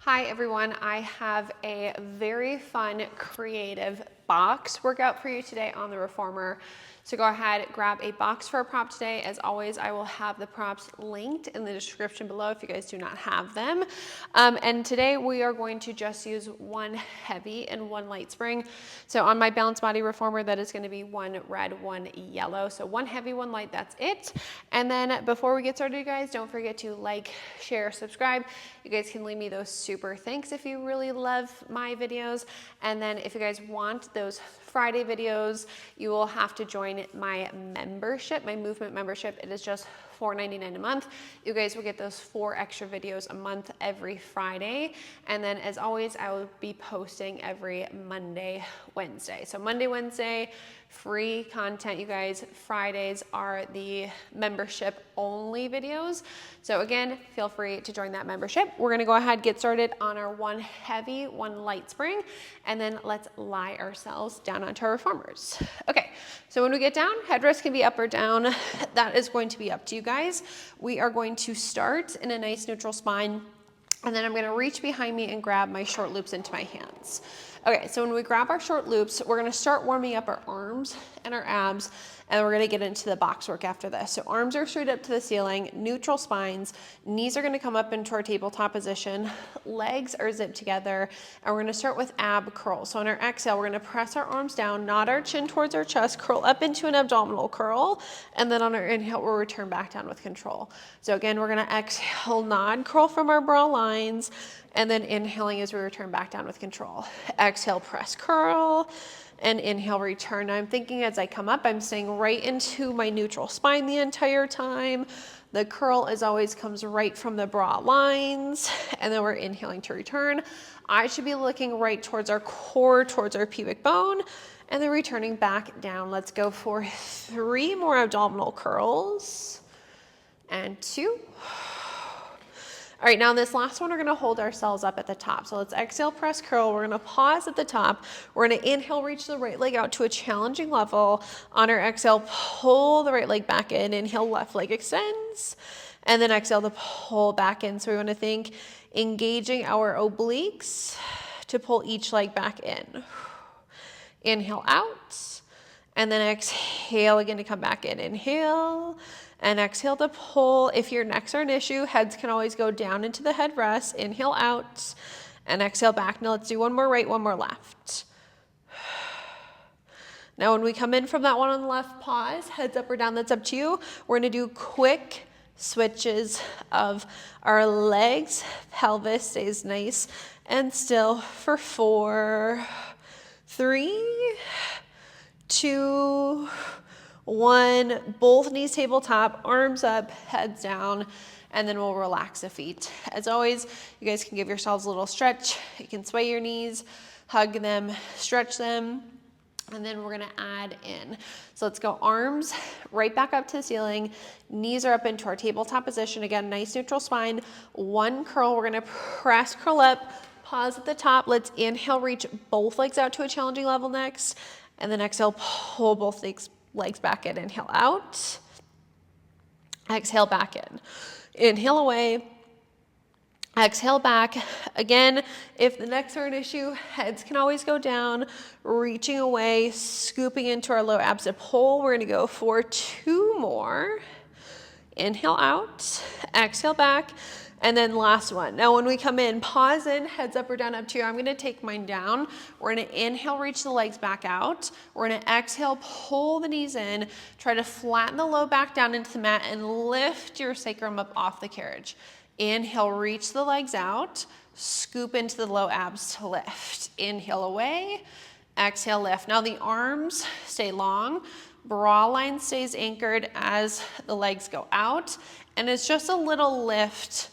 Hi everyone, I have a very fun, creative box workout for you today on the reformer. So go ahead, grab a box for a prop today. As always, I will have the props linked in the description below if you guys do not have them. And today we are going to just use one heavy and one light spring. So on my balance body reformer, that is going to be one red, one yellow. So one heavy, one light, that's it. And then before we get started, you guys, don't forget to like, share, subscribe. You guys can leave me those super thanks if you really love my videos. And then if you guys want those Friday videos, you will have to join my membership, my movement membership. It is just $4.99 a month. You guys will get those 4 extra videos a month every Friday. And then as always, I will be posting every Monday, Wednesday. So Monday, Wednesday, free content, you guys. Fridays are the membership only videos. So again, feel free to join that membership. We're gonna go ahead and get started on our one heavy, one light spring, and then let's lie ourselves down onto our reformers. Okay, so when we get down, headrest can be up or down. That is going to be up to you guys. We are going to start in a nice neutral spine, and then I'm gonna reach behind me and grab my short loops into my hands. Okay, so when we grab our short loops, we're gonna start warming up our arms and our abs, and we're gonna get into the box work after this. So arms are straight up to the ceiling, neutral spines, knees are gonna come up into our tabletop position, legs are zipped together, and we're gonna start with ab curl. So on our exhale, we're gonna press our arms down, nod our chin towards our chest, curl up into an abdominal curl, and then on our inhale, we'll return back down with control. So again, we're gonna exhale, nod, curl from our bra lines, and then inhaling as we return back down with control. Exhale, press, curl, and inhale, return. Now I'm thinking as I come up, I'm staying right into my neutral spine the entire time. The curl as always comes right from the bra lines, and then we're inhaling to return. I should be looking right towards our core, towards our pubic bone, and then returning back down. Let's go for 3 more abdominal curls, and 2. All right, now this last one, we're gonna hold ourselves up at the top. So let's exhale, press, curl. We're gonna pause at the top. We're gonna inhale, reach the right leg out to a challenging level. On our exhale, pull the right leg back in. Inhale, left leg extends. And then exhale to pull back in. So we wanna think engaging our obliques to pull each leg back in. Inhale out. And then exhale again to come back in. Inhale. And exhale to pull. If your necks are an issue, heads can always go down into the headrest. Inhale out and exhale back. Now let's do one more right, one more left. Now when we come in from that one on the left, pause, heads up or down, that's up to you. We're gonna do quick switches of our legs. Pelvis stays nice and still for 4, 3, 2, 1, both knees tabletop, arms up, heads down, and then we'll relax the feet. As always, you guys can give yourselves a little stretch. You can sway your knees, hug them, stretch them, and then we're gonna add in. So let's go arms right back up to the ceiling. Knees are up into our tabletop position. Again, nice neutral spine. 1 curl, we're gonna press, curl up, pause at the top. Let's inhale, reach both legs out to a challenging level next, and then exhale, pull both legs back in. Inhale out, exhale back in. Inhale away, exhale back. Again, if the necks are an issue, heads can always go down, reaching away, scooping into our low abs to pull. We're gonna go for 2 more. Inhale out, exhale back, and then last one. Now when we come in, pause in, heads up or down, up to you. I'm gonna take mine down. We're gonna inhale, reach the legs back out. We're gonna exhale, pull the knees in, try to flatten the low back down into the mat and lift your sacrum up off the carriage. Inhale, reach the legs out, scoop into the low abs to lift. Inhale away, exhale, lift. Now the arms stay long, bra line stays anchored as the legs go out, and it's just a little lift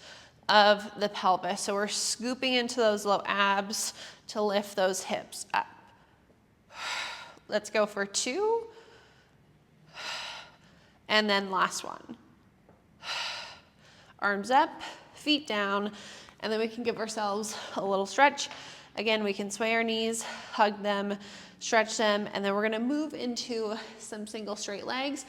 of the pelvis. So we're scooping into those low abs to lift those hips up. Let's go for 2. And then last one. Arms up, feet down, and then we can give ourselves a little stretch. Again, we can sway our knees, hug them, stretch them, and then we're gonna move into some single straight legs.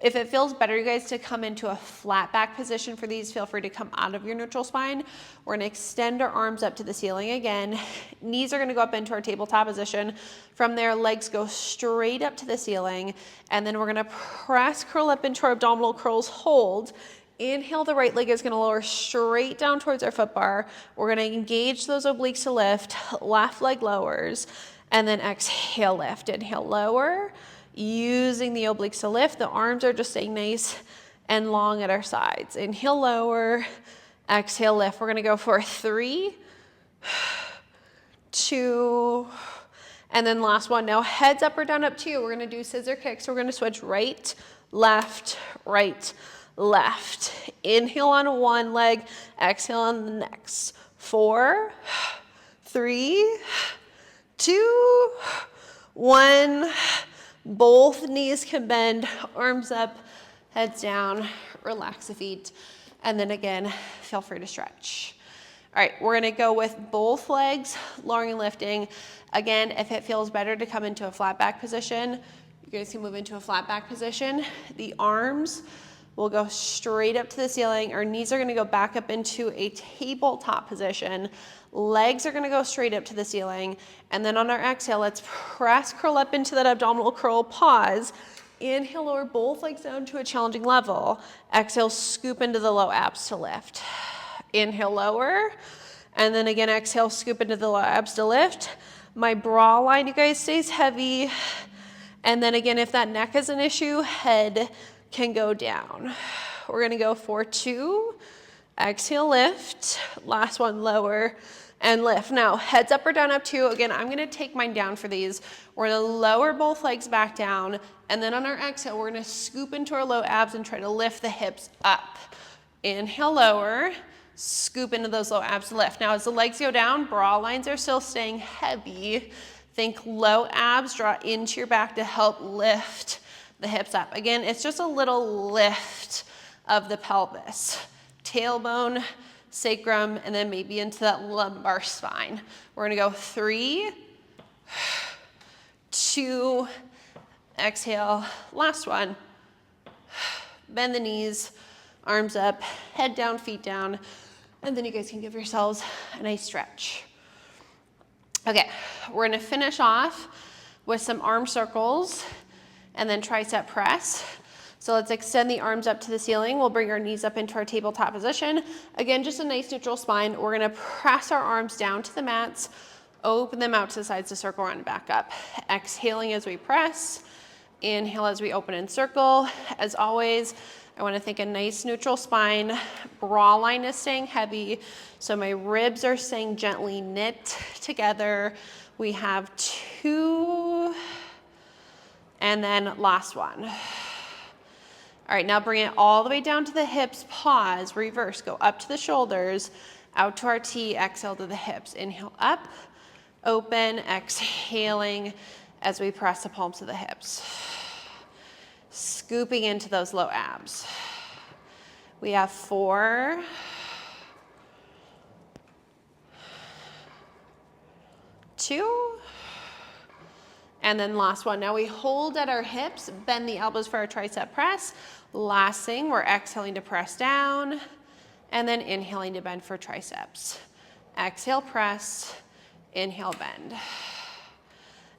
If it feels better, you guys, to come into a flat back position for these, feel free to come out of your neutral spine. We're gonna extend our arms up to the ceiling again. Knees are gonna go up into our tabletop position. From there, legs go straight up to the ceiling. And then we're gonna press, curl up into our abdominal curls, hold. Inhale, the right leg is gonna lower straight down towards our foot bar. We're gonna engage those obliques to lift, left leg lowers, and then exhale, lift. Inhale, lower. Using the obliques to lift, the arms are just staying nice and long at our sides. Inhale, lower, exhale, lift. We're gonna go for 3, 2, and then last one. Now heads up or down, up to you. We're gonna do scissor kicks. We're gonna switch right, left, right, left. Inhale on one leg, exhale on the next. 4, 3, 2, 1. Both knees can bend, arms up, heads down, relax the feet. And then again, feel free to stretch. All right, we're gonna go with both legs, lowering and lifting. Again, if it feels better to come into a flat back position, you guys can move into a flat back position. The arms will go straight up to the ceiling. Our knees are gonna go back up into a tabletop position. Legs are gonna go straight up to the ceiling. And then on our exhale, let's press, curl up into that abdominal curl, pause. Inhale, lower both legs down to a challenging level. Exhale, scoop into the low abs to lift. Inhale, lower. And then again, exhale, scoop into the low abs to lift. My bra line, you guys, stays heavy. And then again, if that neck is an issue, head can go down. We're gonna go for 2. Exhale, lift. Last one, lower and lift. Now, heads up or down, up to you. Again, I'm gonna take mine down for these. We're gonna lower both legs back down. And then on our exhale, we're gonna scoop into our low abs and try to lift the hips up. Inhale, lower. Scoop into those low abs, lift. Now, as the legs go down, bra lines are still staying heavy. Think low abs, draw into your back to help lift the hips up. Again, it's just a little lift of the pelvis. Tailbone, sacrum, and then maybe into that lumbar spine. We're gonna go 3, 2, exhale, last one. Bend the knees, arms up, head down, feet down, and then you guys can give yourselves a nice stretch. Okay, we're gonna finish off with some arm circles and then tricep press. So let's extend the arms up to the ceiling. We'll bring our knees up into our tabletop position. Again, just a nice neutral spine. We're gonna press our arms down to the mats, open them out to the sides to circle around and back up. Exhaling as we press, inhale as we open and circle. As always, I wanna think a nice neutral spine. Bra line is staying heavy, so my ribs are staying gently knit together. We have 2, and then last one. All right, now bring it all the way down to the hips, pause, reverse, go up to the shoulders, out to our T, exhale to the hips. Inhale up, open, exhaling as we press the palms to the hips. Scooping into those low abs. We have 4, 2, and then last one. Now we hold at our hips, bend the elbows for our tricep press. Last thing, we're exhaling to press down, and then inhaling to bend for triceps. Exhale, press, inhale, bend.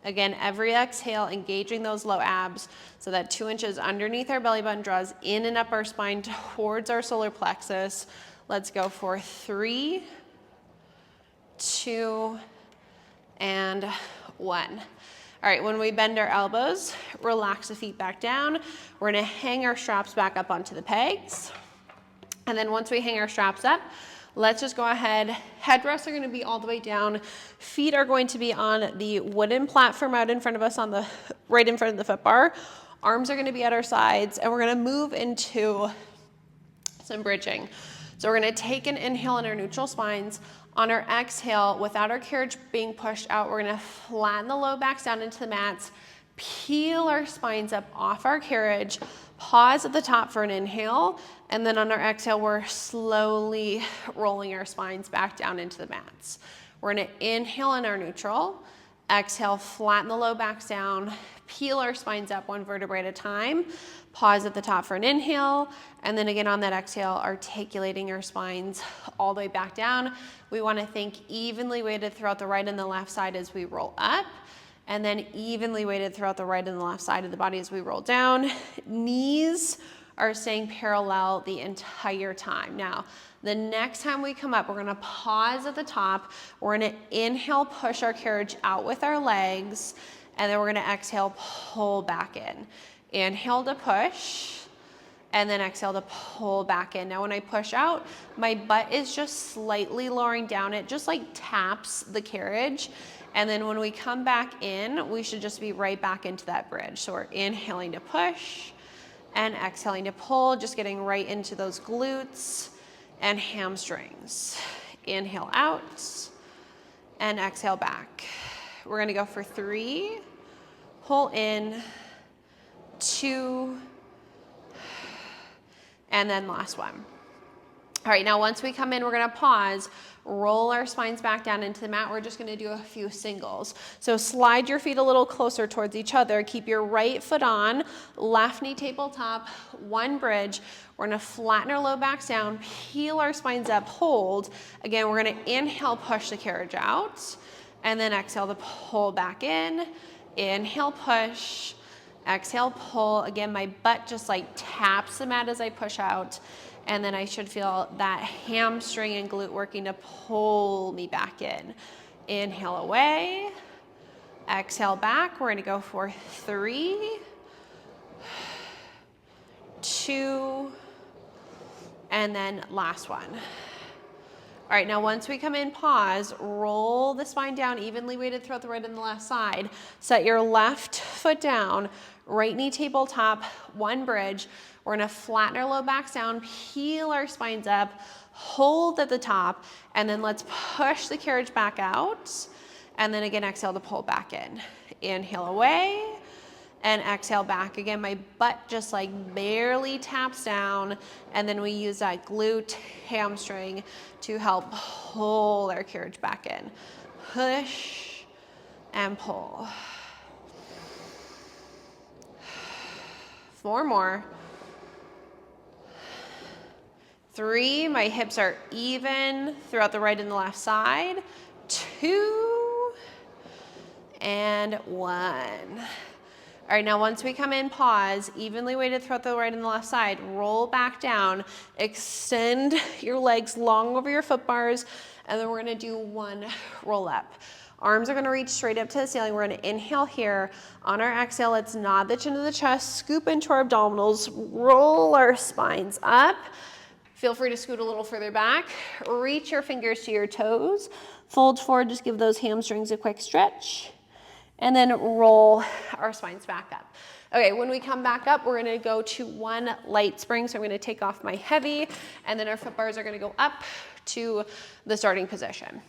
Again, every exhale, engaging those low abs so that 2 inches underneath our belly button draws in and up our spine towards our solar plexus. Let's go for 3, 2, and 1. All right, when we bend our elbows, relax the feet back down. We're gonna hang our straps back up onto the pegs. And then once we hang our straps up, let's just go ahead. Headrests are gonna be all the way down. Feet are going to be on the wooden platform out in front of us on the, right in front of the foot bar. Arms are gonna be at our sides, and we're gonna move into some bridging. So we're gonna take an inhale in our neutral spines. On our exhale, without our carriage being pushed out, we're gonna flatten the low backs down into the mats, peel our spines up off our carriage, pause at the top for an inhale, and then on our exhale, we're slowly rolling our spines back down into the mats. We're gonna inhale in our neutral, Exhale, flatten the low back down, peel our spines up one vertebrae at a time. Pause at the top for an inhale, and then again on that exhale, articulating our spines all the way back down. We want to think evenly weighted throughout the right and the left side as we roll up, and then evenly weighted throughout the right and the left side of the body as we roll down. Knees are staying parallel the entire time. Now, the next time we come up, we're gonna pause at the top. We're gonna inhale, push our carriage out with our legs, and then we're gonna exhale, pull back in. Inhale to push, and then exhale to pull back in. Now when I push out, my butt is just slightly lowering down. It just like taps the carriage. And then when we come back in, we should just be right back into that bridge. So we're inhaling to push and exhaling to pull, just getting right into those glutes and hamstrings. Inhale out and exhale back. We're gonna go for 3, pull in, 2, and then last one. All right, now once we come in, we're gonna pause, roll our spines back down into the mat. We're just gonna do a few singles. So slide your feet a little closer towards each other. Keep your right foot on, left knee tabletop, one bridge. We're gonna flatten our low backs down, peel our spines up, hold. Again, we're gonna inhale, push the carriage out, and then exhale to pull back in. Inhale, push, exhale, pull. Again, my butt just like taps the mat as I push out. And then I should feel that hamstring and glute working to pull me back in. Inhale away, exhale back. We're gonna go for 3, 2, and then last one. All right, now once we come in, pause, roll the spine down, evenly weighted throughout the right and the left side. Set your left foot down, right knee tabletop, one bridge. We're gonna flatten our low backs down, peel our spines up, hold at the top, and then let's push the carriage back out. And then again, exhale to pull back in. Inhale away, and exhale back. Again, my butt just like barely taps down, and then we use that glute hamstring to help pull our carriage back in. Push and pull. 4 more. 3, my hips are even throughout the right and the left side. 2, and 1. All right, now once we come in, pause, evenly weighted throughout the right and the left side, roll back down, extend your legs long over your foot bars, and then we're gonna do 1 roll up. Arms are gonna reach straight up to the ceiling. We're gonna inhale here. On our exhale, let's nod the chin to the chest, scoop into our abdominals, roll our spines up. Feel free to scoot a little further back. Reach your fingers to your toes. Fold forward, just give those hamstrings a quick stretch. And then roll our spines back up. Okay, when we come back up, we're gonna go to 1 light spring. So I'm gonna take off my heavy, and then our foot bars are gonna go up to the starting position.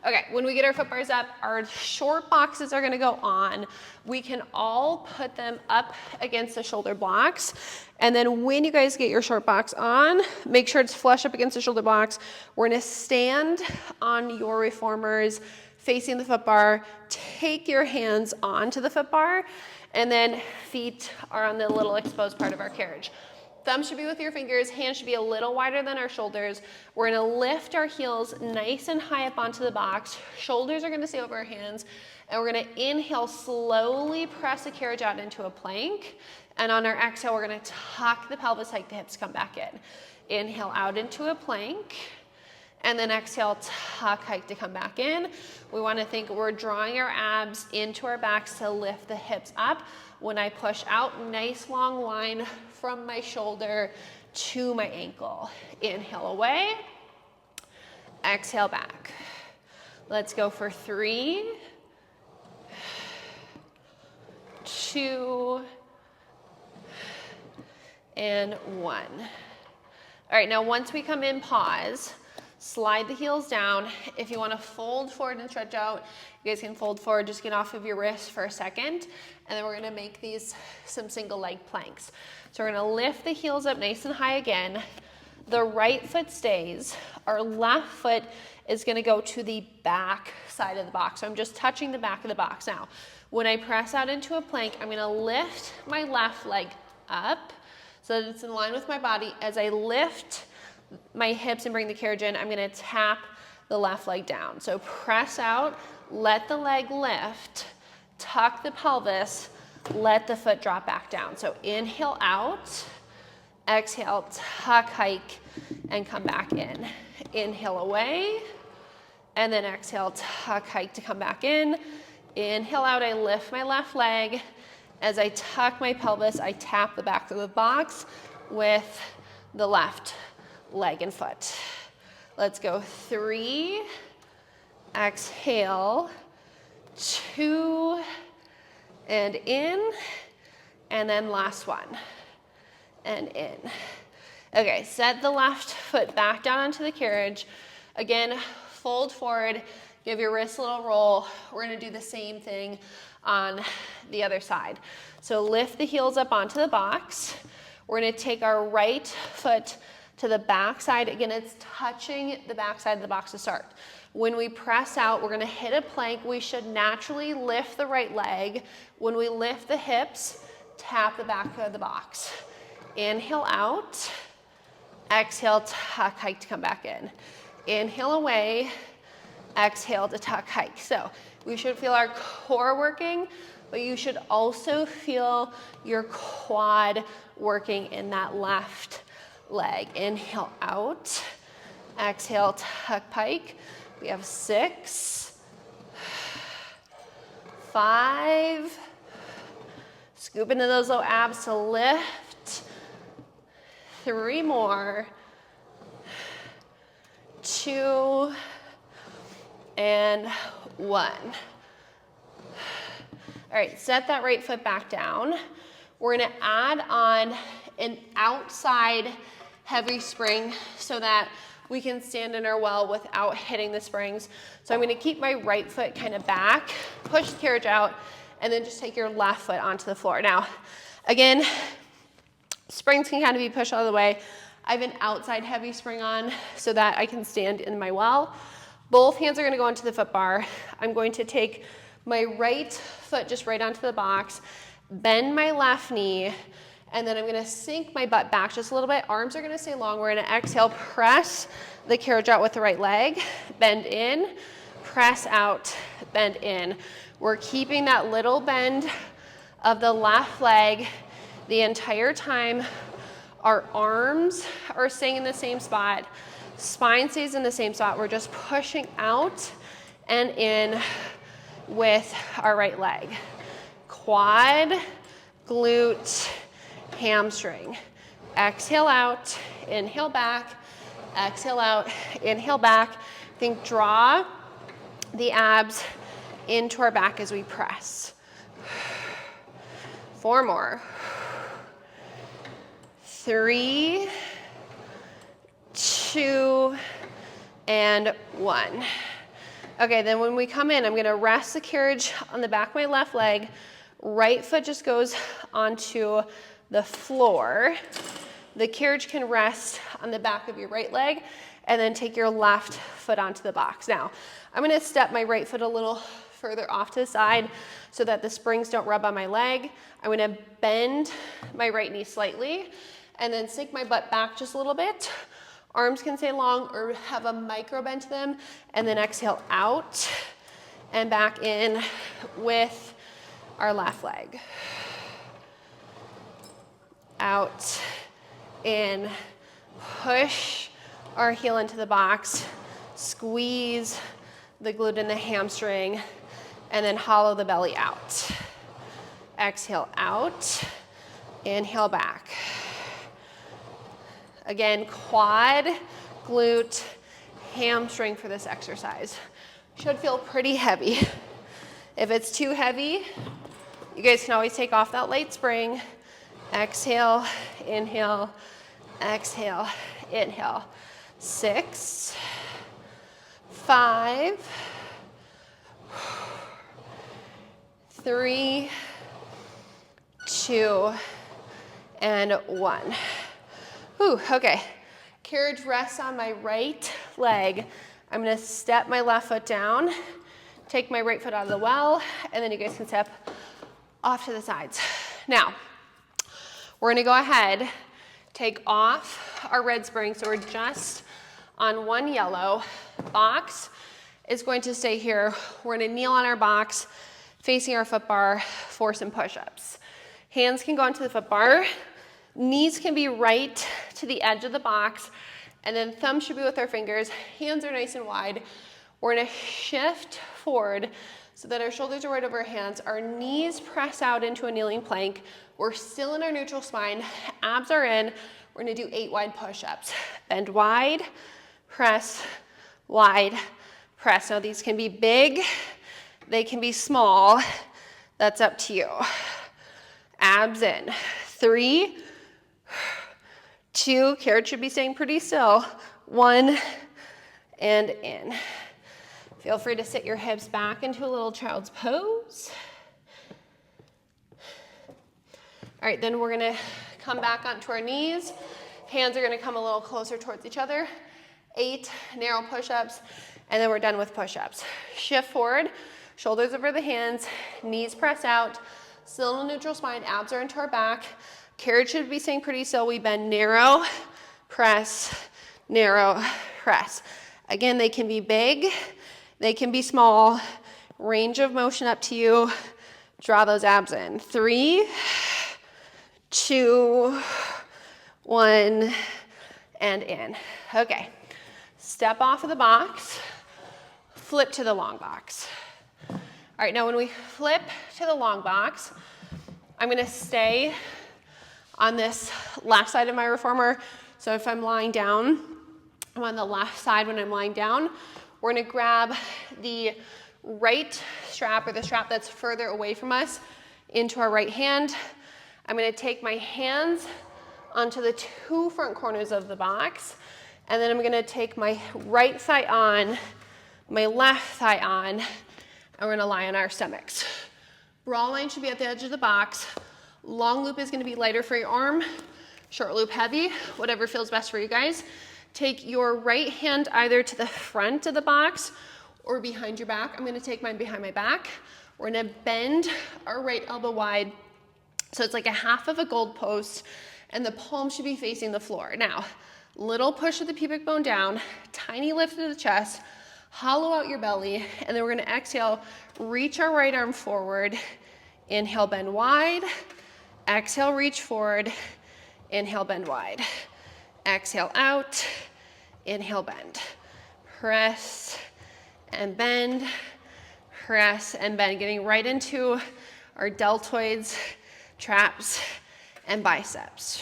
Okay, when we get our foot bars up, our short boxes are gonna go on. We can all put them up against the shoulder blocks. And then when you guys get your short box on, make sure it's flush up against the shoulder blocks. We're gonna stand on your reformers facing the foot bar. Take your hands onto the foot bar, and then feet are on the little exposed part of our carriage. Thumb should be with your fingers, hands should be a little wider than our shoulders. We're gonna lift our heels nice and high up onto the box. Shoulders are gonna stay over our hands, and we're gonna inhale, slowly press the carriage out into a plank. And on our exhale, we're gonna tuck the pelvis, hike the hips, come back in. Inhale out into a plank, and then exhale, tuck, hike to come back in. We wanna think we're drawing our abs into our backs to lift the hips up. When I push out, nice long line from my shoulder to my ankle. Inhale away, exhale back. Let's go for 3, 2, and 1. All right, now once we come in, pause. Slide the heels down. If you want to fold forward and stretch out, you guys can fold forward, just get off of your wrist for a second, and then we're going to make these some single leg planks. So we're going to lift the heels up nice and high again, The right foot stays. Our left foot is gonna go to the back side of the box. So I'm just touching the back of the box. Now, when I press out into a plank, I'm gonna lift my left leg up so that it's in line with my body. As I lift my hips and bring the carriage in, I'm gonna tap the left leg down. So press out, let the leg lift, tuck the pelvis, let the foot drop back down. So inhale out, exhale, tuck, hike, and come back in. Inhale away, and then exhale, tuck, hike to come back in. Inhale out, I lift my left leg. As I tuck my pelvis, I tap the back of the box with the left leg and foot. Let's go 3, exhale, 2, and in, and then last one, and in. Okay, set the left foot back down onto the carriage. Again, fold forward, give your wrist a little roll. We're gonna do the same thing on the other side. So lift the heels up onto the box. We're gonna take our right foot to the back side. Again, it's touching the back side of the box to start. When we press out, we're gonna hit a plank. We should naturally lift the right leg. When we lift the hips, tap the back of the box. Inhale out, exhale, tuck, hike to come back in. Inhale away, exhale to tuck, hike. So we should feel our core working, but you should also feel your quad working in that left leg. Inhale out, exhale, tuck, pike. We have 6, 5, scoop into those low abs to lift. 3 more, 2, and 1. All right, set that right foot back down. We're gonna add on an outside heavy spring so that we can stand in our well without hitting the springs. So I'm gonna keep my right foot kind of back, push the carriage out, and then just take your left foot onto the floor. Now, again, springs can kind of be pushed out of the way. I have an outside heavy spring on so that I can stand in my well. Both hands are gonna go onto the foot bar. I'm going to take my right foot just right onto the box, bend my left knee, and then I'm gonna sink my butt back just a little bit. Arms are gonna stay long. We're gonna exhale, press the carriage out with the right leg, bend in, press out, bend in. We're keeping that little bend of the left leg the entire time. Our arms are staying in the same spot. Spine stays in the same spot. We're just pushing out and in with our right leg. Quad, glute, hamstring. Exhale out, inhale back, exhale out, inhale back. Think draw the abs into our back as we press. 4 more. 3, 2, and 1. Okay, then when we come in, I'm gonna rest the carriage on the back of my left leg. Right foot just goes onto the floor. The carriage can rest on the back of your right leg, and then take your left foot onto the box. Now, I'm gonna step my right foot a little further off to the side so that the springs don't rub on my leg. I'm gonna bend my right knee slightly, and then sink my butt back just a little bit. Arms can stay long or have a micro bend to them, and then exhale out and back in with our left leg. Out, in, push our heel into the box, squeeze the glute and the hamstring, and then hollow the belly out. Exhale out, inhale back. Again, quad, glute, hamstring for this exercise. Should feel pretty heavy. If it's too heavy, you guys can always take off that light spring. Exhale, inhale, exhale, inhale. 6, 5, 3, 2, and 1. Whew, okay. Carriage rests on my right leg. I'm gonna step my left foot down, take my right foot out of the well, and then you guys can step off to the sides. Now, we're gonna go ahead, take off our red spring, so we're just on one yellow. Box is going to stay here. We're gonna kneel on our box, facing our foot bar for some push-ups. Hands can go onto the foot bar. Knees can be right to the edge of the box, and then thumbs should be with our fingers. Hands are nice and wide. We're gonna shift forward so that our shoulders are right over our hands. Our knees press out into a kneeling plank. We're still in our neutral spine. Abs are in. We're gonna do 8 wide push-ups. Bend wide, press, wide, press. Now these can be big, they can be small. That's up to you. Abs in. 3, 2, carrot should be staying pretty still. 1, and in. Feel free to sit your hips back into a little child's pose. All right, then we're gonna come back onto our knees. Hands are gonna come a little closer towards each other. 8 narrow push-ups, and then we're done with push-ups. Shift forward, shoulders over the hands, knees press out, still in a neutral spine, abs are into our back. Carriage should be staying pretty still. We bend, narrow, press, narrow, press. Again, they can be big, they can be small. Range of motion up to you. Draw those abs in. 3, 2, 1, and in. Okay, step off of the box, flip to the long box. All right, now when we flip to the long box, I'm gonna stay on this left side of my reformer. So if I'm lying down, I'm on the left side when I'm lying down. We're gonna grab the right strap, or the strap that's further away from us, into our right hand. I'm gonna take my hands onto the 2 front corners of the box, and then I'm gonna take my right thigh on, my left thigh on, and we're gonna lie on our stomachs. Bra line should be at the edge of the box. Long loop is gonna be lighter for your arm, short loop heavy, whatever feels best for you guys. Take your right hand either to the front of the box or behind your back. I'm gonna take mine behind my back. We're gonna bend our right elbow wide, so it's like a half of a goalpost, and the palm should be facing the floor. Now, little push of the pubic bone down, tiny lift of the chest, hollow out your belly, and then we're gonna exhale, reach our right arm forward, inhale, bend wide, exhale, reach forward, inhale, bend wide, exhale out, inhale, bend, press and bend, press and bend, getting right into our deltoids, traps, and biceps.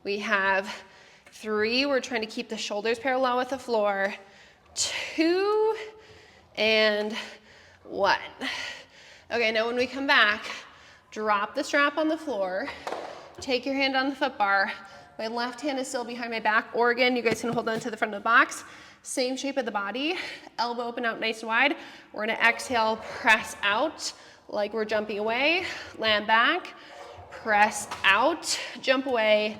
We have 3, we're trying to keep the shoulders parallel with the floor, 2, and 1. Okay, now when we come back, drop the strap on the floor, take your hand on the foot bar. My left hand is still behind my back, or again, you guys can hold on to the front of the box. Same shape of the body, elbow open out nice and wide. We're gonna exhale, press out like we're jumping away, land back, press out, jump away,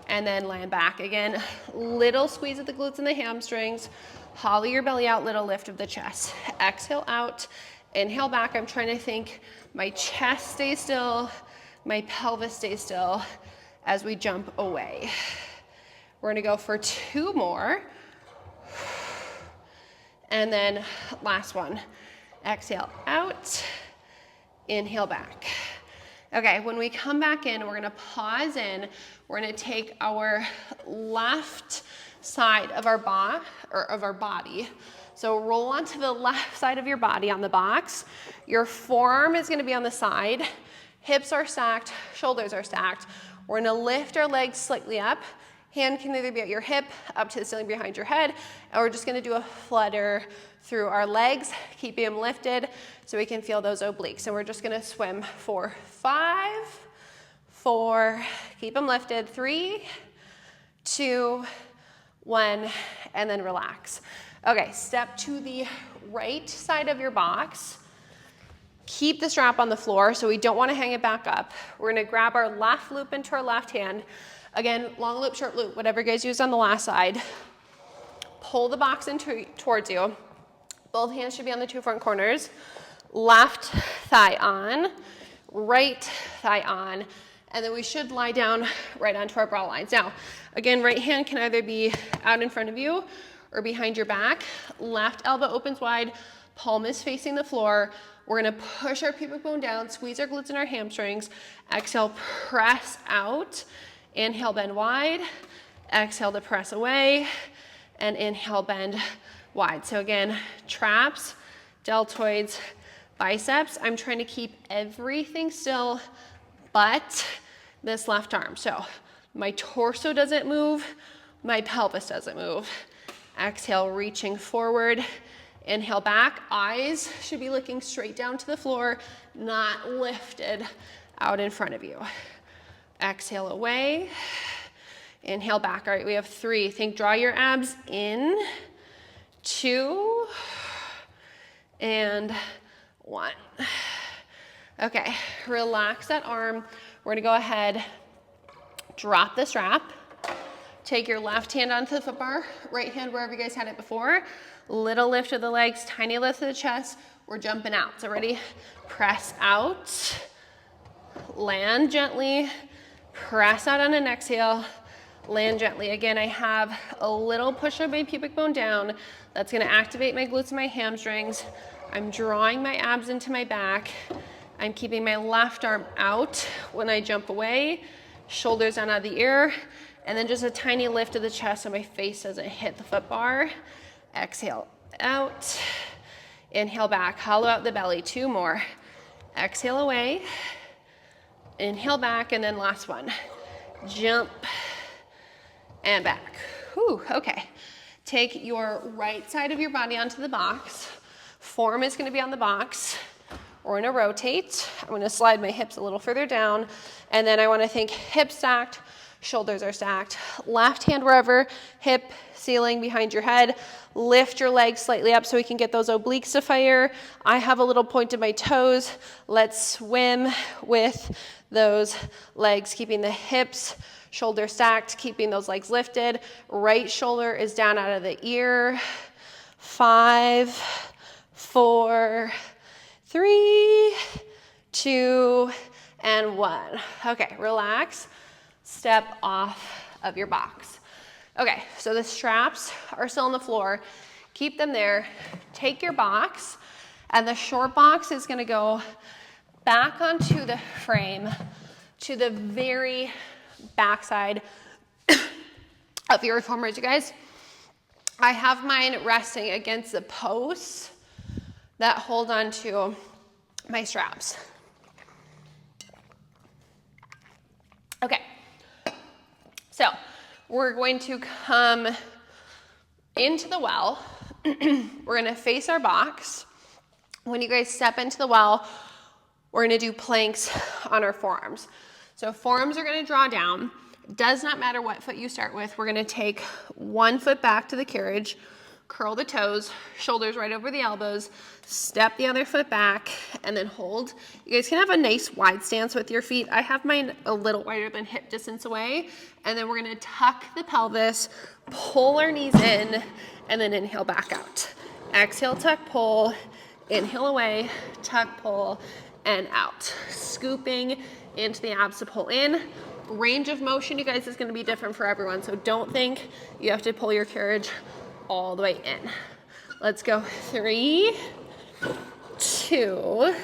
and then land back. Again, little squeeze of the glutes and the hamstrings, hollow your belly out, little lift of the chest. Exhale out, inhale back. I'm trying to think my chest stays still, my pelvis stays still as we jump away. We're gonna go for 2 more. And then last one. Exhale out, inhale back. Okay, when we come back in, we're gonna pause in. We're gonna take our left side of our body. So roll onto the left side of your body on the box. Your forearm is gonna be on the side. Hips are stacked, shoulders are stacked. We're gonna lift our legs slightly up. Hand can either be at your hip, up to the ceiling behind your head, and we're just gonna do a flutter through our legs, keeping them lifted so we can feel those obliques. And we're just gonna swim for 5, 4, keep them lifted, 3, 2, 1, and then relax. Okay, step to the right side of your box. Keep the strap on the floor, so we don't wanna hang it back up. We're gonna grab our left loop into our left hand. Again, long loop, short loop, whatever you guys used on the last side. Pull the box towards you. Both hands should be on the 2 front corners. Left thigh on, right thigh on, and then we should lie down right onto our bra lines. Now, again, right hand can either be out in front of you or behind your back. Left elbow opens wide, palm is facing the floor. We're gonna push our pubic bone down, squeeze our glutes and our hamstrings. Exhale, press out. Inhale, bend wide. Exhale to press away. And inhale, bend wide. So again, traps, deltoids, biceps. I'm trying to keep everything still but this left arm. So my torso doesn't move, my pelvis doesn't move. Exhale, reaching forward. Inhale back. Eyes should be looking straight down to the floor, not lifted out in front of you. Exhale away. Inhale back. All right, we have 3. Think, draw your abs in. 2 and 1. Okay, relax that arm. We're gonna go ahead, drop the strap. Take your left hand onto the foot bar, right hand wherever you guys had it before. Little lift of the legs, tiny lift of the chest. We're jumping out. So ready? Press out. Land gently. Press out on an exhale. Land gently. Again, I have a little push of my pubic bone down. That's gonna activate my glutes and my hamstrings. I'm drawing my abs into my back. I'm keeping my left arm out when I jump away. Shoulders down out of the ear. And then just a tiny lift of the chest so my face doesn't hit the foot bar. Exhale out. Inhale back. Hollow out the belly. 2 more. Exhale away. Inhale back. And then last one. Jump and back. Whew, okay. Take your right side of your body onto the box. Form is going to be on the box. We're going to rotate. I'm going to slide my hips a little further down. And then I want to think hips stacked, shoulders are stacked. Left hand wherever, hip, ceiling behind your head. Lift your legs slightly up so we can get those obliques to fire. I have a little point of my toes. Let's swim with those legs, keeping the hips, shoulder stacked, keeping those legs lifted. Right shoulder is down out of the ear. 5, 4, 3, 2, and 1. Okay, relax. Step off of your box. Okay, so the straps are still on the floor. Keep them there. Take your box, and the short box is gonna go back onto the frame to the very backside of your reformers. You guys, I have mine resting against the posts that hold on to my straps. Okay, so we're going to come into the well. We're gonna face our box. When you guys step into the well, we're gonna do planks on our forearms. So forearms are gonna draw down. Does not matter what foot you start with. We're gonna take one foot back to the carriage, curl the toes, shoulders right over the elbows, step the other foot back, and then hold. You guys can have a nice wide stance with your feet. I have mine a little wider than hip distance away. And then we're gonna tuck the pelvis, pull our knees in, and then inhale back out. Exhale, tuck, pull, inhale away, tuck, pull, and out. Scooping into the abs to pull in. Range of motion, you guys, is gonna be different for everyone. So don't think you have to pull your carriage all the way in. Let's go. 3, 2,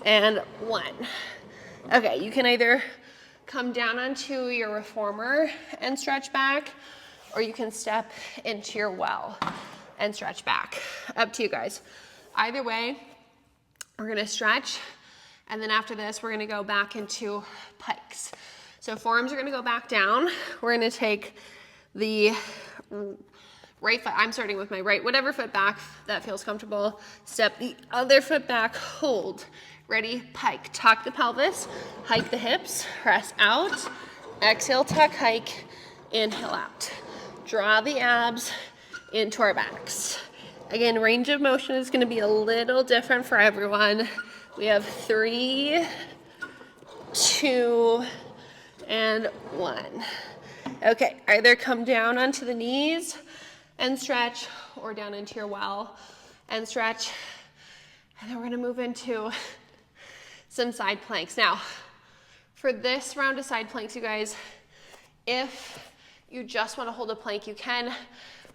and 1. Okay, you can either come down onto your reformer and stretch back, or you can step into your well and stretch back. Up to you guys. Either way, we're gonna stretch, and then after this, we're gonna go back into pikes. So forearms are gonna go back down. We're gonna take the right foot, I'm starting with my right, whatever foot back that feels comfortable. Step the other foot back, hold. Ready, pike. Tuck the pelvis, hike the hips, press out. Exhale, tuck, hike, inhale out. Draw the abs into our backs. Again, range of motion is gonna be a little different for everyone. We have 3, 2, and 1. Okay, either come down onto the knees and stretch, or down into your well and stretch. And then we're gonna move into some side planks. Now, for this round of side planks, you guys, if you just wanna hold a plank, you can.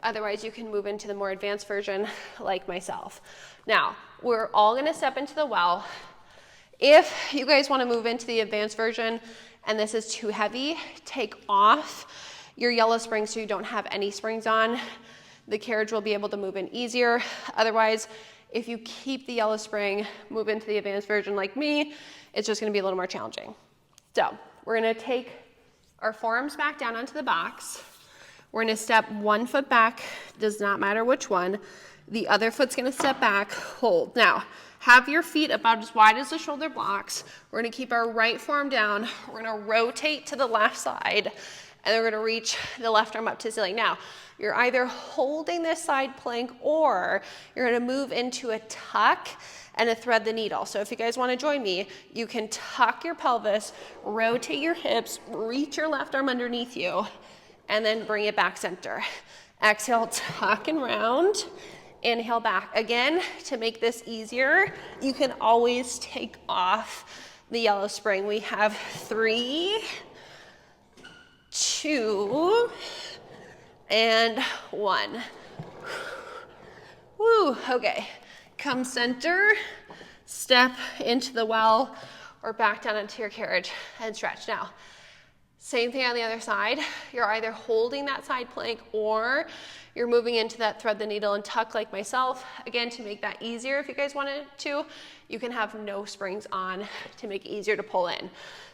Otherwise, you can move into the more advanced version like myself. Now, we're all gonna step into the well. If you guys wanna move into the advanced version and this is too heavy, take off your yellow springs so you don't have any springs on. The carriage will be able to move in easier. Otherwise, if you keep the yellow spring, move into the advanced version like me, it's just gonna be a little more challenging. So we're gonna take our forearms back down onto the box. We're gonna step 1 foot back, does not matter which one. The other foot's gonna step back, hold. Now, have your feet about as wide as the shoulder blocks. We're gonna keep our right forearm down. We're gonna rotate to the left side, and then we're gonna reach the left arm up to the ceiling. Now, you're either holding this side plank or you're gonna move into a tuck and a thread the needle. So if you guys wanna join me, you can tuck your pelvis, rotate your hips, reach your left arm underneath you, and then bring it back center. Exhale, tuck and round. Inhale back. Again, to make this easier, you can always take off the yellow spring. We have 3, 2, and 1. Woo, okay. Come center, step into the well, or back down into your carriage and stretch. Now, same thing on the other side. You're either holding that side plank or you're moving into that thread the needle and tuck like myself. Again, to make that easier, if you guys wanted to, you can have no springs on to make it easier to pull in.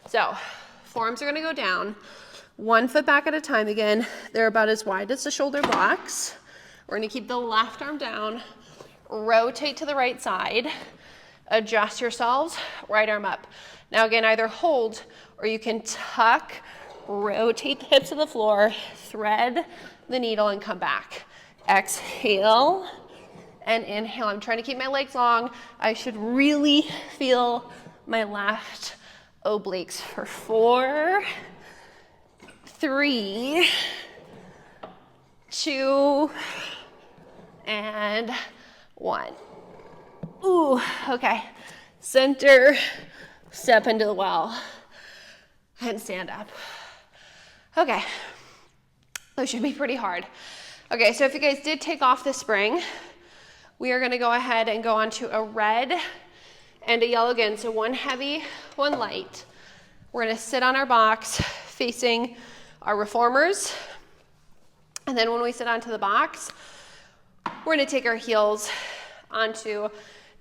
So, forearms are gonna go down, 1 foot back at a time again. They're about as wide as the shoulder blocks. We're gonna keep the left arm down, rotate to the right side, adjust yourselves, right arm up. Now again, either hold or you can tuck, rotate the hips to the floor, thread the needle and come back. Exhale and inhale. I'm trying to keep my legs long. I should really feel my left obliques for 4, 3, 2, and 1. Ooh, okay. Center, step into the well, and stand up. Okay, those should be pretty hard. Okay, so if you guys did take off the spring, we are gonna go ahead and go on to a red and a yellow again. So 1 heavy, 1 light. We're gonna sit on our box facing our reformers. And then when we sit onto the box, we're gonna take our heels onto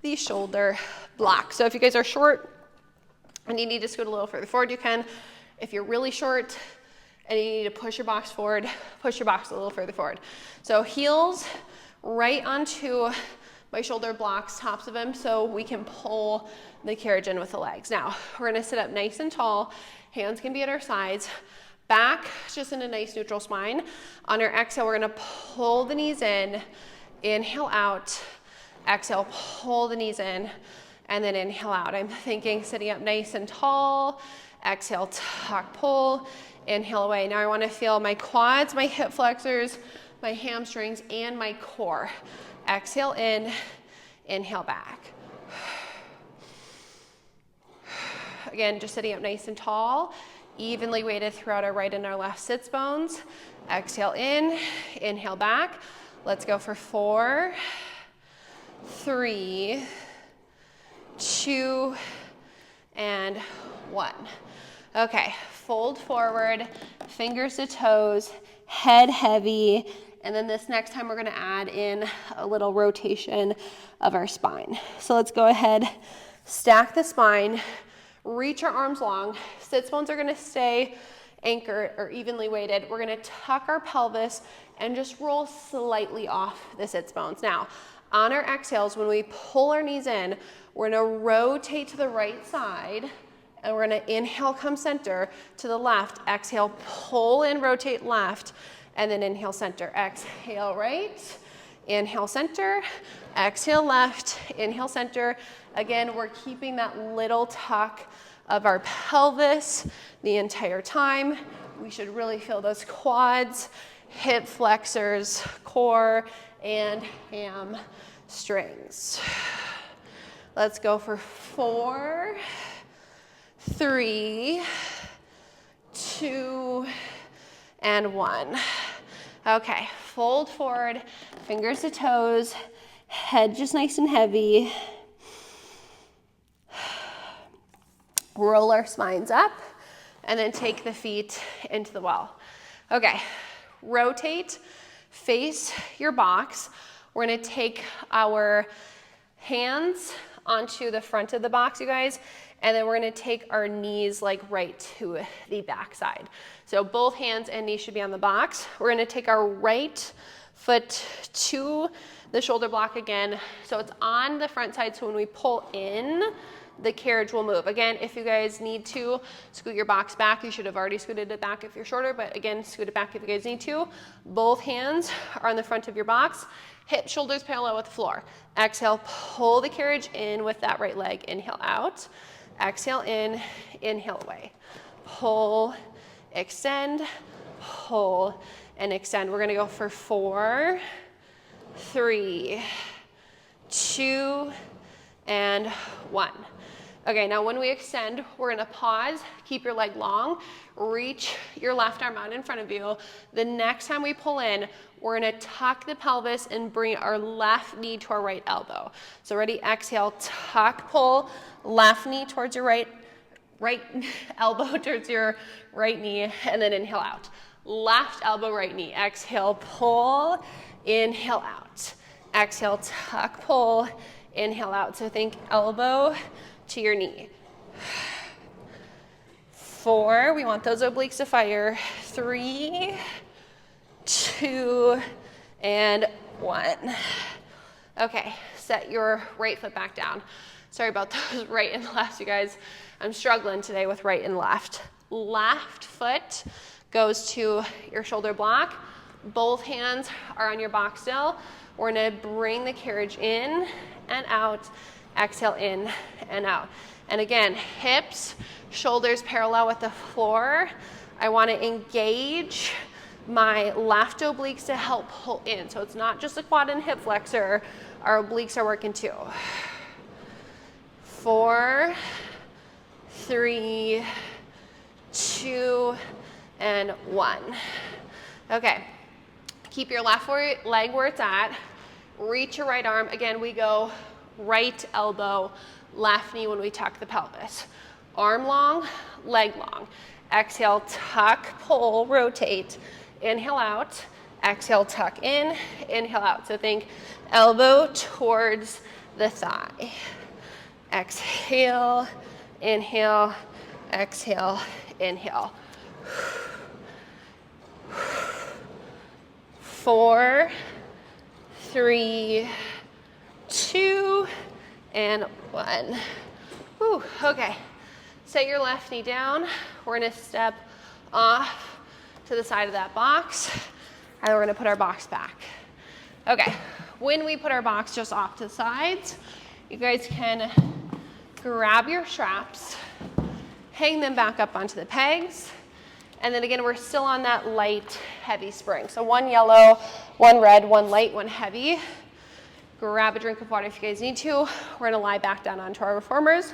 the shoulder block. So if you guys are short and you need to scoot a little further forward, you can. If you're really short and you need to push your box forward, push your box a little further forward. So heels right onto my shoulder blocks, tops of them, so we can pull the carriage in with the legs. Now, we're gonna sit up nice and tall. Hands can be at our sides. Back, just in a nice neutral spine. On our exhale, we're gonna pull the knees in, inhale out, exhale, pull the knees in, and then inhale out. I'm thinking sitting up nice and tall, exhale, tuck, pull, inhale away. Now I wanna feel my quads, my hip flexors, my hamstrings, and my core. Exhale in, inhale back. Again, just sitting up nice and tall, evenly weighted throughout our right and our left sits bones. Exhale in, inhale back. Let's go for 4, 3, 2, and 1. Okay, fold forward, fingers to toes, head heavy, and then this next time we're gonna add in a little rotation of our spine. So let's go ahead, stack the spine, reach our arms long. Sits bones are gonna stay anchored or evenly weighted. We're gonna tuck our pelvis and just roll slightly off the sits bones. Now, on our exhales, when we pull our knees in, we're gonna rotate to the right side, and we're gonna inhale, come center to the left. Exhale, pull and rotate left, and then inhale, center. Exhale, right. Inhale, center. Exhale, left. Inhale, center. Again, we're keeping that little tuck of our pelvis the entire time. We should really feel those quads, hip flexors, core, and hamstrings. Let's go for 4, 3, 2, and 1. Okay, fold forward, fingers to toes, head just nice and heavy. Roll our spines up, and then take the feet into the wall. Okay, rotate, face your box. We're gonna take our hands onto the front of the box, you guys, and then we're gonna take our knees like right to the back side. So both hands and knees should be on the box. We're gonna take our right foot to the shoulder block again. So it's on the front side, so when we pull in, the carriage will move. Again, if you guys need to scoot your box back, you should have already scooted it back if you're shorter, but again, scoot it back if you guys need to. Both hands are on the front of your box. Hip, shoulders parallel with the floor. Exhale, pull the carriage in with that right leg. Inhale out. Exhale in, inhale away. Pull, extend, pull, and extend. We're gonna go for 4, 3, 2, and 1. Okay, now when we extend, we're gonna pause, keep your leg long, reach your left arm out in front of you. The next time we pull in, we're gonna tuck the pelvis and bring our left knee to our right elbow. So ready, exhale, tuck, pull, left knee towards your right elbow towards your right knee, and then inhale out. Left elbow, right knee. Exhale, pull, inhale out. Exhale, tuck, pull, inhale out. So think elbow to your knee. 4, we want those obliques to fire. 3, 2, and 1. Okay, set your right foot back down. Sorry about those right and left, you guys. I'm struggling today with right and left. Left foot goes to your shoulder block. Both hands are on your box still. We're gonna bring the carriage in and out. Exhale in and out. And again, hips, shoulders parallel with the floor. I want to engage my left obliques to help pull in. So it's not just a quad and hip flexor. Our obliques are working too. 4, 3, 2, and 1. Okay, keep your left leg where it's at. Reach your right arm. Again, we go right elbow, left knee when we tuck the pelvis. Arm long, leg long. Exhale, tuck, pull, rotate. Inhale out. Exhale, tuck in, inhale out. So think elbow towards the thigh. Exhale, inhale, exhale, inhale. 4, 3, 2, and 1. Whew, okay, set your left knee down. We're gonna step off to the side of that box, and then we're gonna put our box back. Okay, when we put our box just off to the sides, you guys can grab your straps, hang them back up onto the pegs, and then again, we're still on that light, heavy spring. So 1 yellow, 1 red, 1 light, 1 heavy. Grab a drink of water if you guys need to. We're gonna lie back down onto our reformers.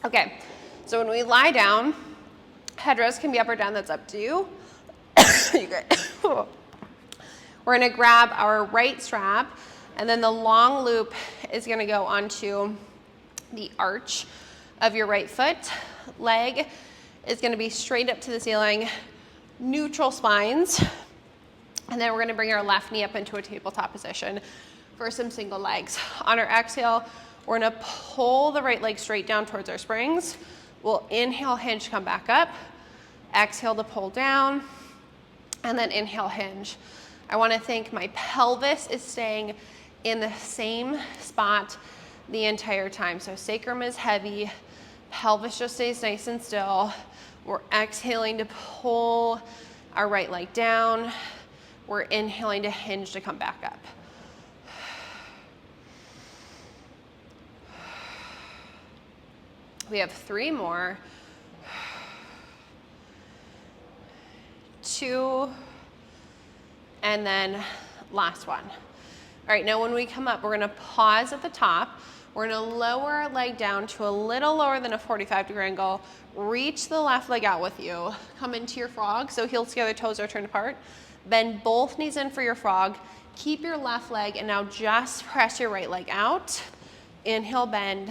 Okay, so when we lie down, headrest can be up or down, that's up to you. We're gonna grab our right strap, and then the long loop is gonna go onto the arch of your right foot. Leg is gonna be straight up to the ceiling, neutral spines, and then we're gonna bring our left knee up into a tabletop position for some single legs. On our exhale, we're gonna pull the right leg straight down towards our springs. We'll inhale, hinge, come back up. Exhale to pull down, and then inhale, hinge. I wanna think my pelvis is staying in the same spot the entire time. So sacrum is heavy, pelvis just stays nice and still. We're exhaling to pull our right leg down. We're inhaling to hinge to come back up. We have 3 more. 2, and then last one. All right, now when we come up, we're gonna pause at the top. We're gonna lower our leg down to a little lower than a 45-degree angle. Reach the left leg out with you. Come into your frog, so heels together, toes are turned apart. Bend both knees in for your frog. Keep your left leg, and now just press your right leg out. Inhale, bend.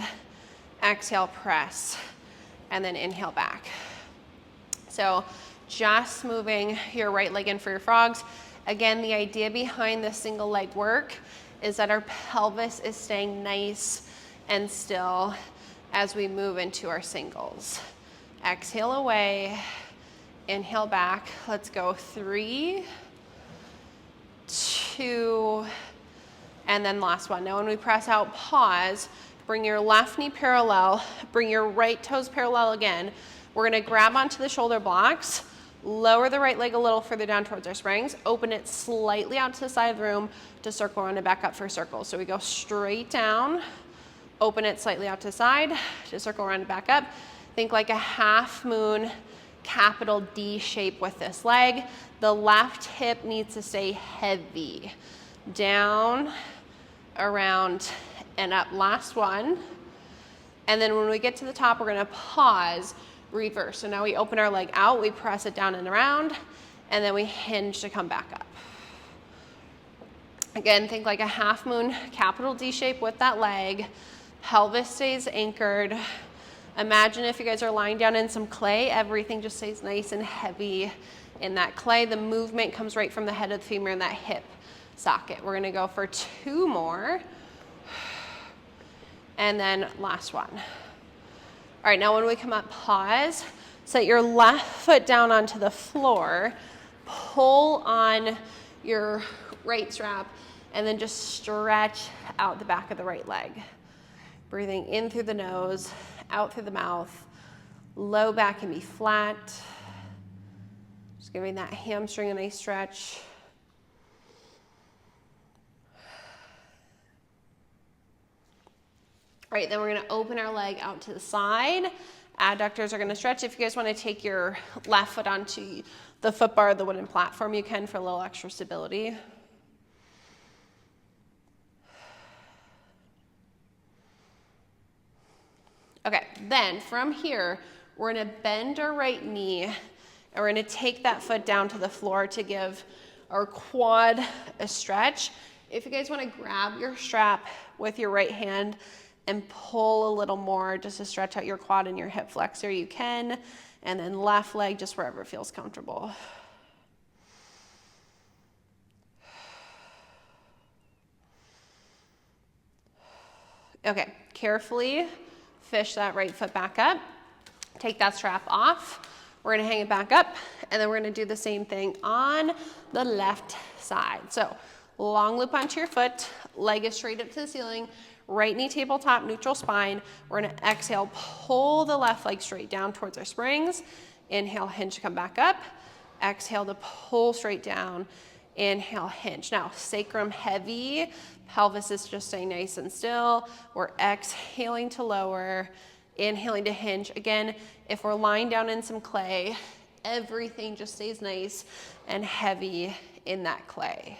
Exhale, press. And then inhale back. So just moving your right leg in for your frogs. Again, the idea behind this single leg work is that our pelvis is staying nice and still as we move into our singles. Exhale away, inhale back. Let's go 3, 2, and then last one. Now when we press out, pause, bring your left knee parallel, bring your right toes parallel again. We're gonna grab onto the shoulder blocks, lower the right leg a little further down towards our springs, open it slightly out to the side of the room to circle around and back up for circles. So we go straight down, open it slightly out to the side to circle around and back up. Think like a half moon capital D shape with this leg. The left hip needs to stay heavy. Down, around, and up. Last one. And then when we get to the top, we're gonna pause, reverse. So now we open our leg out, we press it down and around, and then we hinge to come back up. Again, think like a half moon capital D shape with that leg. Pelvis stays anchored. Imagine if you guys are lying down in some clay, everything just stays nice and heavy in that clay. The movement comes right from the head of the femur and that hip socket. We're gonna go for 2 more. And then last one. All right, now when we come up, pause. Set your left foot down onto the floor. Pull on your right strap and then just stretch out the back of the right leg. Breathing in through the nose, out through the mouth. Low back can be flat. Just giving that hamstring a nice stretch. All right, then we're gonna open our leg out to the side. Adductors are gonna stretch. If you guys wanna take your left foot onto the foot bar of the wooden platform, you can for a little extra stability. Okay, then from here, we're gonna bend our right knee and we're gonna take that foot down to the floor to give our quad a stretch. If you guys wanna grab your strap with your right hand and pull a little more just to stretch out your quad and your hip flexor, you can. And then left leg, just wherever it feels comfortable. Okay, carefully fish that right foot back up. Take that strap off. We're gonna hang it back up, and then we're gonna do the same thing on the left side. So long loop onto your foot, leg is straight up to the ceiling, right knee tabletop, neutral spine. We're gonna exhale, pull the left leg straight down towards our springs. Inhale, hinge to come back up. Exhale to pull straight down. Inhale, hinge. Now, sacrum heavy, pelvis is just staying nice and still. We're exhaling to lower, inhaling to hinge. Again, if we're lying down in some clay, everything just stays nice and heavy in that clay.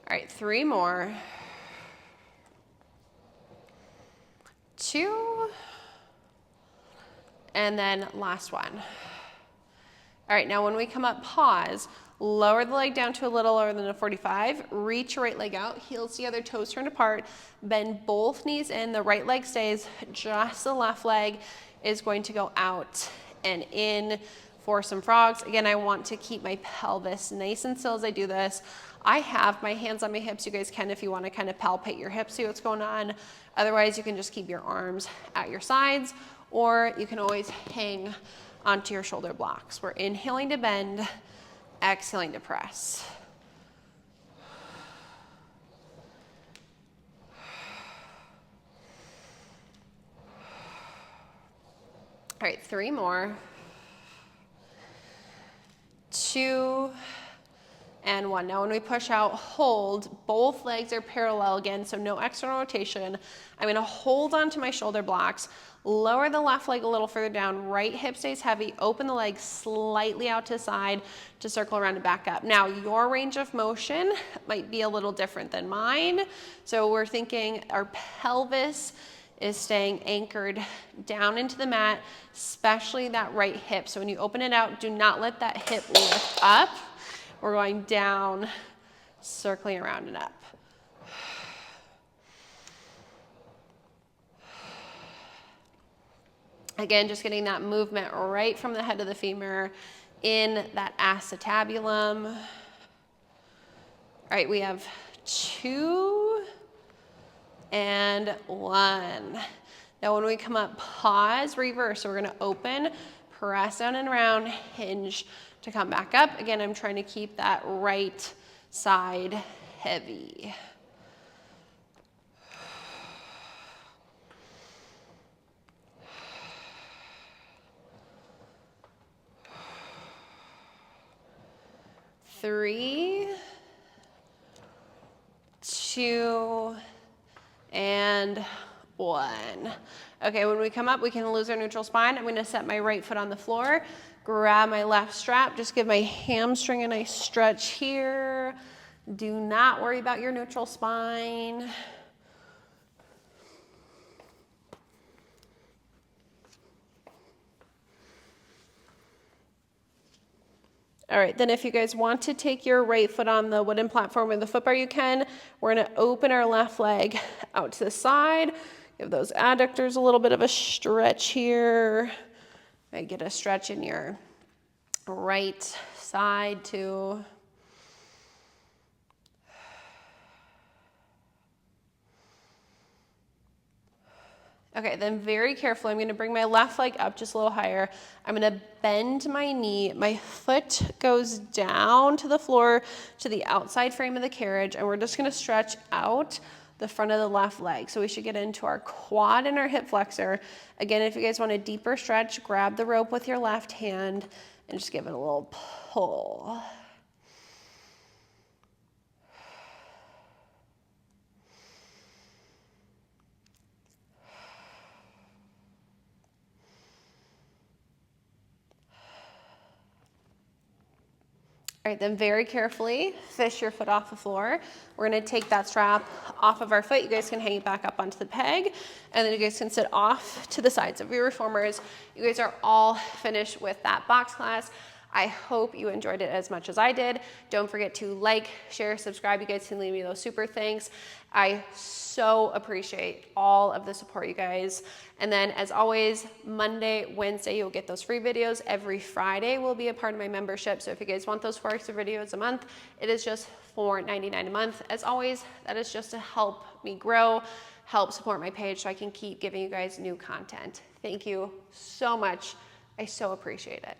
All right, 3 more. 2. And then last one. All right, now when we come up, pause. Lower the leg down to a little lower than a 45. Reach your right leg out, heels together, toes turned apart. Bend both knees in, the right leg stays. Just the left leg is going to go out and in for some frogs. Again, I want to keep my pelvis nice and still as I do this. I have my hands on my hips. You guys can, if you want to kind of palpate your hips, see what's going on. Otherwise, you can just keep your arms at your sides, or you can always hang onto your shoulder blocks. We're inhaling to bend, exhaling to press. All right, 3 more. 2 and 1. Now when we push out, hold. Both legs are parallel again, so no external rotation. I'm gonna hold onto my shoulder blocks, lower the left leg a little further down, right hip stays heavy, open the leg slightly out to the side to circle around and back up. Now your range of motion might be a little different than mine. So we're thinking our pelvis is staying anchored down into the mat, especially that right hip. So when you open it out, do not let that hip lift up. We're going down, circling around and up. Again, just getting that movement right from the head of the femur in that acetabulum. All right, we have 2 and 1. Now when we come up, pause, reverse. So we're gonna open, press down and around, hinge to come back up. Again, I'm trying to keep that right side heavy. Three, 2, and 1. Okay, when we come up, we can lose our neutral spine. I'm going to set my right foot on the floor, grab my left strap, just give my hamstring a nice stretch here. Do not worry about your neutral spine. All right, then if you guys want to take your right foot on the wooden platform with the foot bar, you can. We're gonna open our left leg out to the side. Give those adductors a little bit of a stretch here. Get a stretch in your right side too. Okay, then very carefully, I'm gonna bring my left leg up just a little higher. I'm gonna bend my knee. My foot goes down to the floor to the outside frame of the carriage, and we're just gonna stretch out the front of the left leg. So we should get into our quad and our hip flexor. Again, if you guys want a deeper stretch, grab the rope with your left hand and just give it a little pull. All right, then very carefully fish your foot off the floor. We're gonna take that strap off of our foot. You guys can hang it back up onto the peg, and then you guys can sit off to the sides of your reformers. You guys are all finished with that box class. I hope you enjoyed it as much as I did. Don't forget to like, share, subscribe. You guys can leave me those super thanks. I so appreciate all of the support, you guys. And then as always, Monday, Wednesday, you'll get those free videos. Every Friday will be a part of my membership. So if you guys want those 4 extra videos a month, it is just $4.99 a month. As always, that is just to help me grow, help support my page so I can keep giving you guys new content. Thank you so much. I so appreciate it.